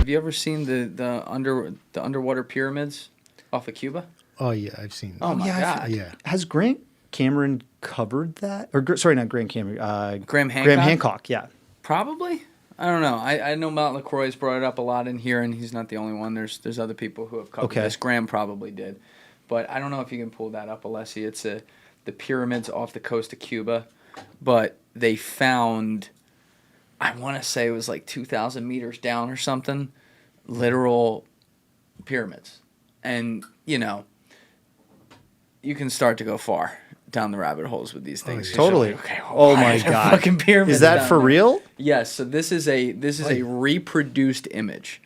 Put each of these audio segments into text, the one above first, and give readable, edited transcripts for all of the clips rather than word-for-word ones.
Have you ever seen the underwater pyramids off of Cuba? Oh yeah, I've seen. Oh my God. Yeah. Has Grant Cameron covered that? Or sorry, not Grant Cameron. Graham Hancock? Graham Hancock. Yeah. Probably. I don't know. I know Mount LaCroix's brought it up a lot in here, and he's not the only one. There's other people who have covered this. Graham probably did. But I don't know if you can pull that up, Alessi. It's the pyramids off the coast of Cuba. But they found, I want to say it was like 2,000 meters down or something, literal pyramids. And, you know, you can start to go far down the rabbit holes with these things. yeah. Totally. Like, okay, Oh why my are there God. fucking pyramids Is that down for there? real? Yes. So this is a reproduced image.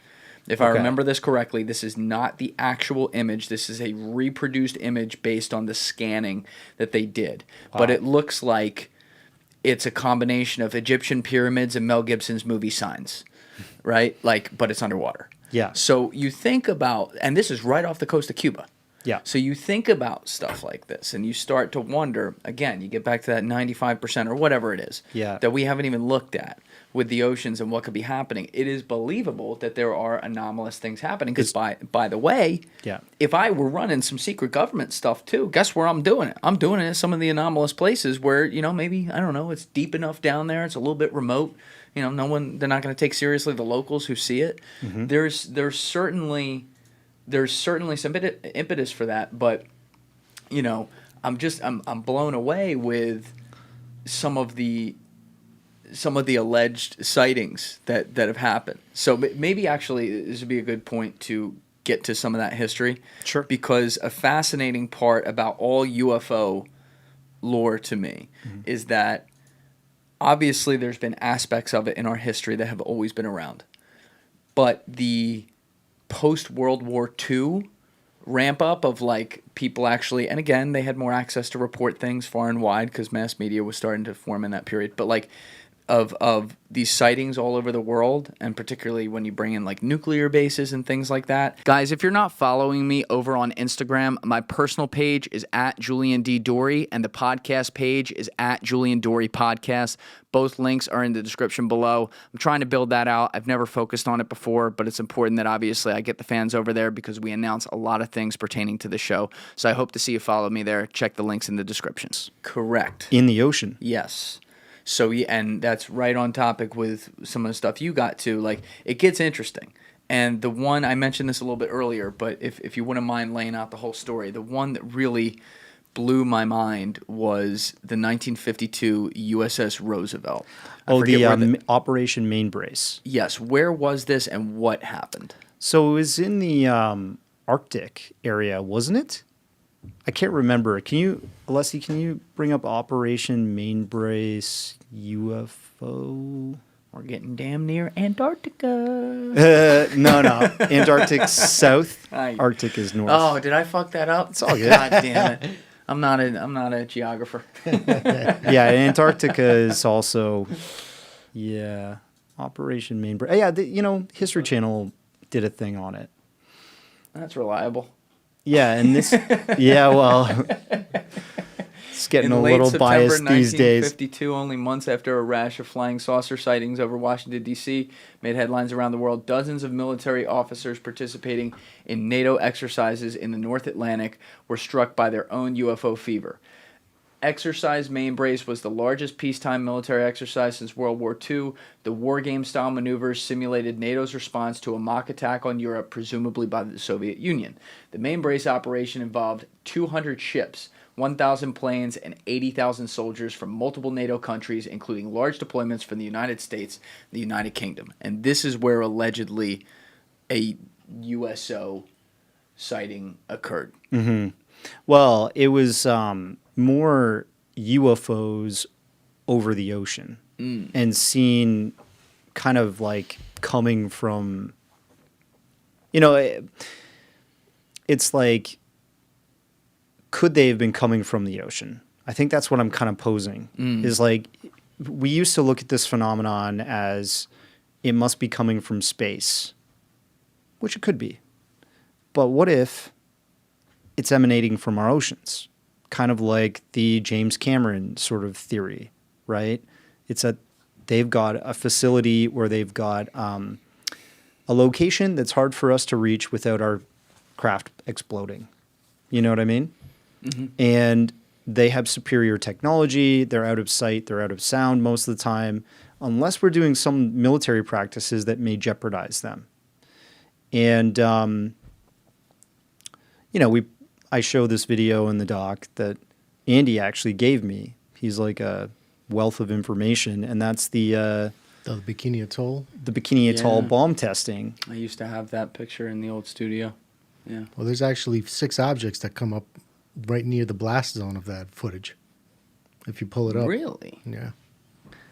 If I Okay. remember this correctly, this is not the actual image. This is a reproduced image based on the scanning that they did. But it looks like it's a combination of Egyptian pyramids and Mel Gibson's movie Signs, right? Like, but it's underwater. Yeah. So you think about, and this is right off the coast of Cuba. Yeah. So you think about stuff like this, and you start to wonder, again, you get back to that 95% or whatever it is Yeah. that we haven't even looked at with the oceans and what could be happening. It is believable that there are anomalous things happening. Because by the way, Yeah. if I were running some secret government stuff too, guess where I'm doing it? I'm doing it in some of the anomalous places where, you know, maybe, I don't know, it's deep enough down there, it's a little bit remote. You know, they're not going to take seriously the locals who see it. Mm-hmm. There's certainly some impetus for that, but you know, I'm blown away with some of the alleged sightings that have happened. So maybe actually this would be a good point to get to some of that history. Sure. Because a fascinating part about all UFO lore to me is that obviously there's been aspects of it in our history that have always been around. But the post-World War II ramp up of like people actually, and again, they had more access to report things far and wide because mass media was starting to form in that period. But like of these sightings all over the world, and particularly when you bring in like nuclear bases and things like that. Guys, if you're not following me over on Instagram, my personal page is at Julian D. Dorey, and the podcast page is at Julian Dorey Podcast. Both links are in the description below. I'm trying to build that out. I've never focused on it before, but it's important that obviously I get the fans over there because we announce a lot of things pertaining to the show. So I hope to see you follow me there. Check the links in the descriptions. Correct. In the ocean. Yes. So, and that's right on topic with some of the stuff you got to. Like, it gets interesting. And the one, I mentioned this a little bit earlier, but if you wouldn't mind laying out the whole story, the one that really blew my mind was the 1952 USS Roosevelt. Operation Mainbrace. Yes. Where was this and what happened? So it was in the Arctic area, wasn't it? I can't remember. Alessi, can you bring up Operation Mainbrace UFO? We're getting damn near Antarctica. No. Antarctic's south. Arctic is north. Oh, did I fuck that up? It's all good. God damn it. I'm not a geographer. Yeah, Antarctica is also, Operation Mainbrace. Yeah, History Channel did a thing on it. That's reliable. Yeah, and this, well, it's getting a little biased these days. 1952, only months after a rash of flying saucer sightings over Washington, D.C. made headlines around the world, dozens of military officers participating in NATO exercises in the North Atlantic were struck by their own UFO fever. Exercise Mainbrace was the largest peacetime military exercise since World War II. The war game-style maneuvers simulated NATO's response to a mock attack on Europe, presumably by the Soviet Union. The Mainbrace operation involved 200 ships, 1,000 planes, and 80,000 soldiers from multiple NATO countries, including large deployments from the United States and the United Kingdom. And this is where allegedly a USO sighting occurred. Mm-hmm. Well, it was more UFOs over the ocean and seen kind of like coming from, it's like, could they have been coming from the ocean? I think that's what I'm kind of posing is like, we used to look at this phenomenon as it must be coming from space, which it could be. But what if it's emanating from our oceans? Kind of like the James Cameron sort of theory, right? It's that they've got a facility where they've got a location that's hard for us to reach without our craft exploding. You know what I mean? And they have superior technology. They're out of sight. They're out of sound most of the time, unless we're doing some military practices that may jeopardize them. And, I show this video in the doc that Andy actually gave me. He's like a wealth of information, and that's the Bikini Atoll? The Bikini Atoll bomb testing. I used to have that picture in the old studio. Yeah. Well, there's actually 6 objects that come up right near the blast zone of that footage. If you pull it up. Really? Yeah.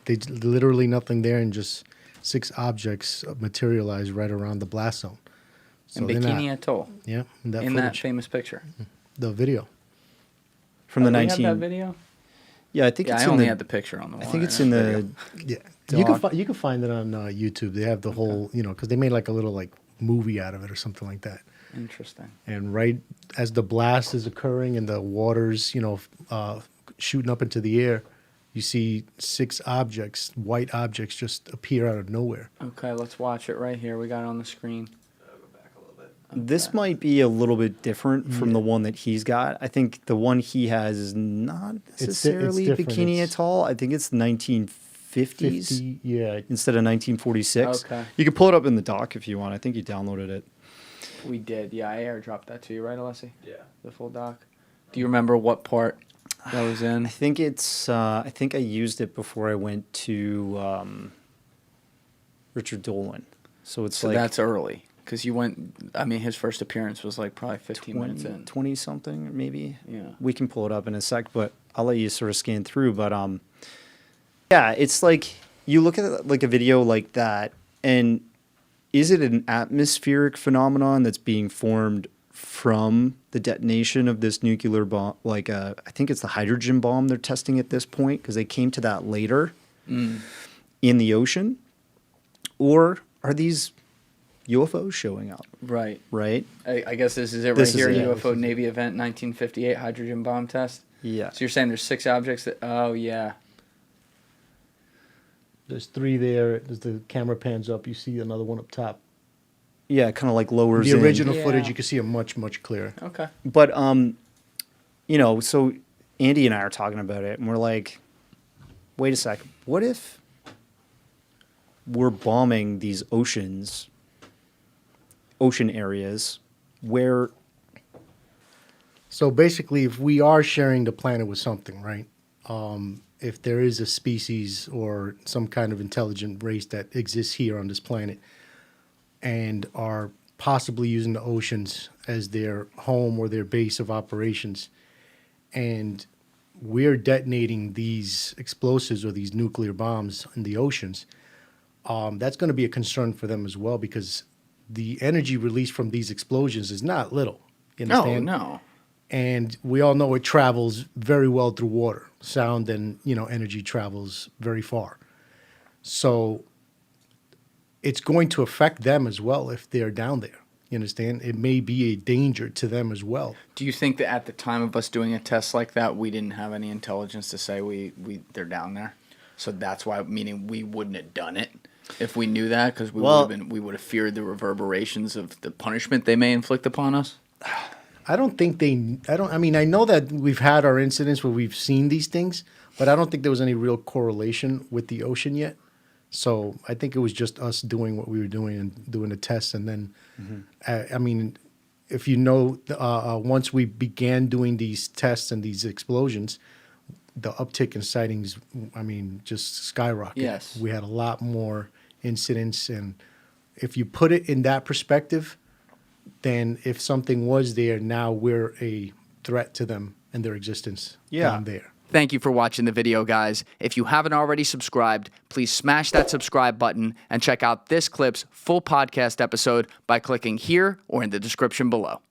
They literally nothing there, and just 6 objects materialize right around the blast zone. So in Bikini Atoll. Yeah. In that famous picture. The video. From the Do we 19... have that video? Yeah, I think it's I in only the... had the picture on the wall. I think it's in the... Yeah. Doc. You can find it on YouTube. They have the whole, because they made like a little movie out of it or something like that. Interesting. And right as the blast is occurring and the water's, shooting up into the air, you see 6 objects, white objects, just appear out of nowhere. Okay, let's watch it right here. We got it on the screen. Go back a little bit. This might be a little bit different from the one that he's got. I think the one he has is not necessarily different. Bikini Atoll. I think it's 1950s 50, yeah. instead of 1946. Okay. You can pull it up in the doc if you want. I think you downloaded it. We did. Yeah, I airdropped that to you, right, Alessi? Yeah. The full doc. Do you remember what part that was in? I think it's. I think I used it before I went to Richard Dolan. So it's So like that's early. Because you went, his first appearance was like probably 15 minutes in. 20 something maybe. Yeah. We can pull it up in a sec, but I'll let you sort of scan through. But yeah, it's like you look at like a video like that, and is it an atmospheric phenomenon that's being formed from the detonation of this nuclear bomb? Like, I think it's the hydrogen bomb they're testing at this point, because they came to that later in the ocean. Or are these UFOs showing up? Right. Right? I guess this is it This right is here. it. UFO Navy event 1958 hydrogen bomb test. Yeah. So you're saying there's 6 objects that, oh yeah. There's 3 there. As the camera pans up, you see another one up top. Yeah, kind of like lowers The in. original Yeah. footage, you can see it much, much clearer. Okay. But, so Andy and I are talking about it, and we're like, wait a sec. What if we're bombing these ocean areas where... So basically, if we are sharing the planet with something, right? If there is a species or some kind of intelligent race that exists here on this planet and are possibly using the oceans as their home or their base of operations, and we're detonating these explosives or these nuclear bombs in the oceans, that's going to be a concern for them as well, because the energy released from these explosions is not little. You understand? No. And we all know it travels very well through water. Sound and, energy travels very far. So it's going to affect them as well if they're down there. You understand? It may be a danger to them as well. Do you think that at the time of us doing a test like that, we didn't have any intelligence to say they're down there? So that's why, meaning we wouldn't have done it if we knew that, because we would have feared the reverberations of the punishment they may inflict upon us? I know that we've had our incidents where we've seen these things, but I don't think there was any real correlation with the ocean yet. So I think it was just us doing what we were doing and doing the tests. And then, if you know, once we began doing these tests and these explosions, the uptick in sightings, just skyrocketed. Yes. We had a lot more incidents. And if you put it in that perspective, then if something was there, now we're a threat to them and their existence down there. Thank you for watching the video, guys. If you haven't already subscribed, please smash that subscribe button and check out this clip's full podcast episode by clicking here or in the description below.